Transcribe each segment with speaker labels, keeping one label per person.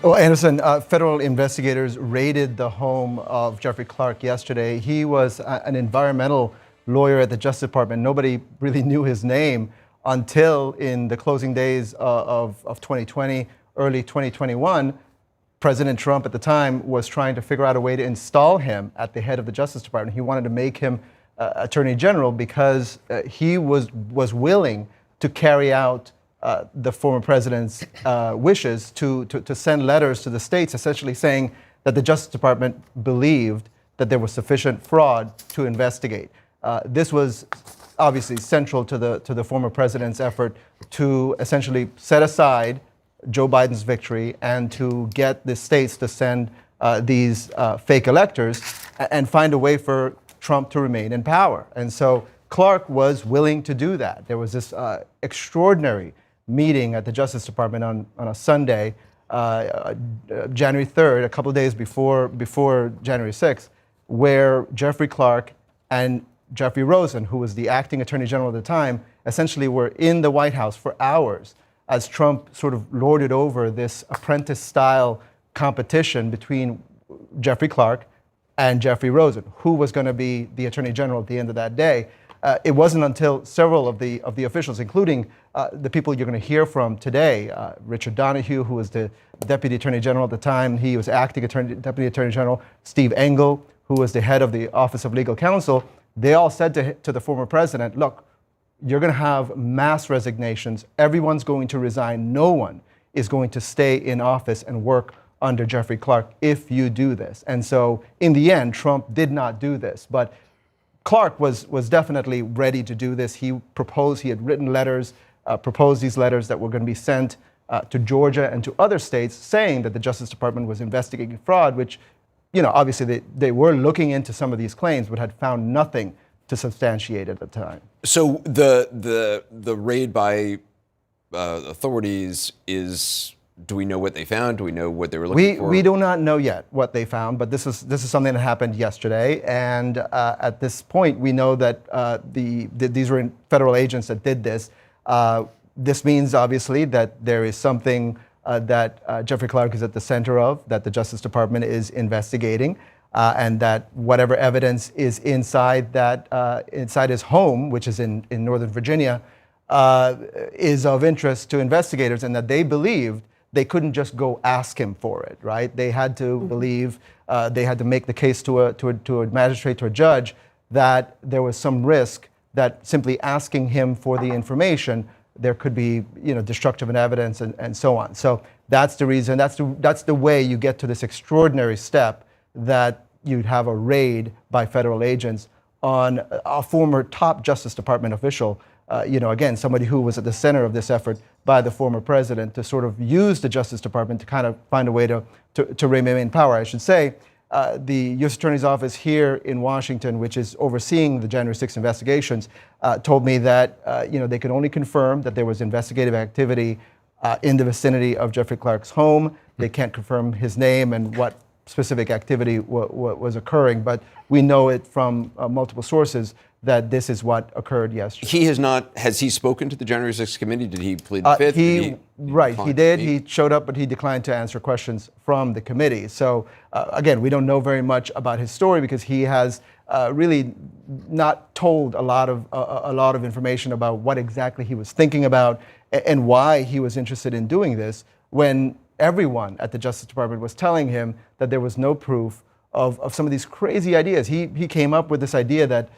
Speaker 1: Well, Anderson, federal investigators raided the home of Jeffrey Clark yesterday. He was an environmental lawyer at the Justice Department. Nobody really knew his name until in the closing days of 2020, early 2021. President Trump at the time was trying to figure out a way to install him at the head of the Justice Department. He wanted to make him Attorney General because he was willing to carry out the former president's wishes to send letters to the states, essentially saying that the Justice Department believed that there was sufficient fraud to investigate. This was obviously central to the former president's effort to essentially set aside Joe Biden's victory and to get the states to send these fake electors and find a way for Trump to remain in power. And so Clark was willing to do that. There was this extraordinary meeting at the Justice Department on a Sunday, January 3rd, a couple of days before January 6th, where Jeffrey Clark and Jeffrey Rosen, who was the acting Attorney General at the time, essentially were in the White House for hours as Trump sort of lorded over this apprentice-style competition between Jeffrey Clark and Jeffrey Rosen, who was going to be the Attorney General at the end of that day. It wasn't until several of the officials, including the people you're going to hear from today, Richard Donoghue, who was the Deputy Attorney General at the time, he was acting Deputy Attorney General, Steve Engel, who was the head of the Office of Legal Counsel, they all said to the former president, look, you're going to have mass resignations. Everyone's going to resign. No one is going to stay in office and work under Jeffrey Clark if you do this. And so in the end, Trump did not do this. But Clark was definitely ready to do this. He proposed, he had written letters, proposed these letters that were going to be sent to Georgia and to other states saying that the Justice Department was investigating fraud, which, you know, obviously they were looking into some of these claims but had found nothing to substantiate at the time.
Speaker 2: So the raid by authorities is, do we know what they found? Do we know what they were looking for?
Speaker 1: We do not know yet what they found, but this is something that happened yesterday. And at this point, we know that these were federal agents that did this. This means, obviously, that there is something that Jeffrey Clark is at the center of, that the Justice Department is investigating, and that whatever evidence is inside his home, which is in Northern Virginia, is of interest to investigators, and that they believed they couldn't just go ask him for it, right? They had to believe, they had to make the case to a magistrate, to a judge, that there was some risk that simply asking him for the information, there could be, you know, destructive evidence and so on. So that's the reason, that's the way you get to this extraordinary step that you'd have a raid by federal agents on a former top Justice Department official, you know, again, somebody who was at the center of this effort by the former president to sort of use the Justice Department to kind of find a way to remain in power. I should say, the U.S. Attorney's Office here in Washington, which is overseeing the January 6th investigations, told me that, you know, they could only confirm that there was investigative activity in the vicinity of Jeffrey Clark's home. They can't confirm his name and what specific activity was occurring, but we know it from multiple sources that this is what occurred yesterday.
Speaker 2: He has not, has he spoken to the January 6th committee? Did he plead the fifth?
Speaker 1: He did. He showed up, but he declined to answer questions from the committee. So again, we don't know very much about his story because he has really not told a lot of information about what exactly he was thinking about and why he was interested in doing this when everyone at the Justice Department was telling him that there was no proof of some of these crazy ideas. He came up with this idea that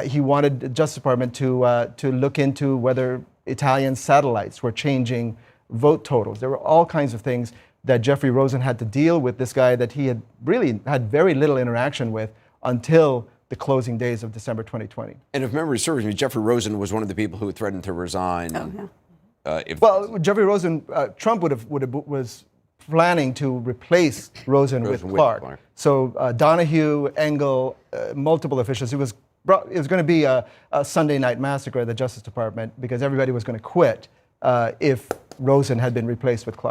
Speaker 1: he wanted the Justice Department to look into whether Italian satellites were changing vote totals. There were all kinds of things that Jeffrey Rosen had to deal with, this guy that he had really had very little interaction with until the closing days of December 2020.
Speaker 2: And if memory serves me, Jeffrey Rosen was one of the people who threatened to resign.
Speaker 3: Oh, yeah.
Speaker 1: Well, Jeffrey Rosen, Trump was planning to replace Rosen with Clark. So Donoghue, Engel, multiple officials. It was going to be a Sunday night massacre at the Justice Department because everybody was going to quit if Rosen had been replaced with Clark.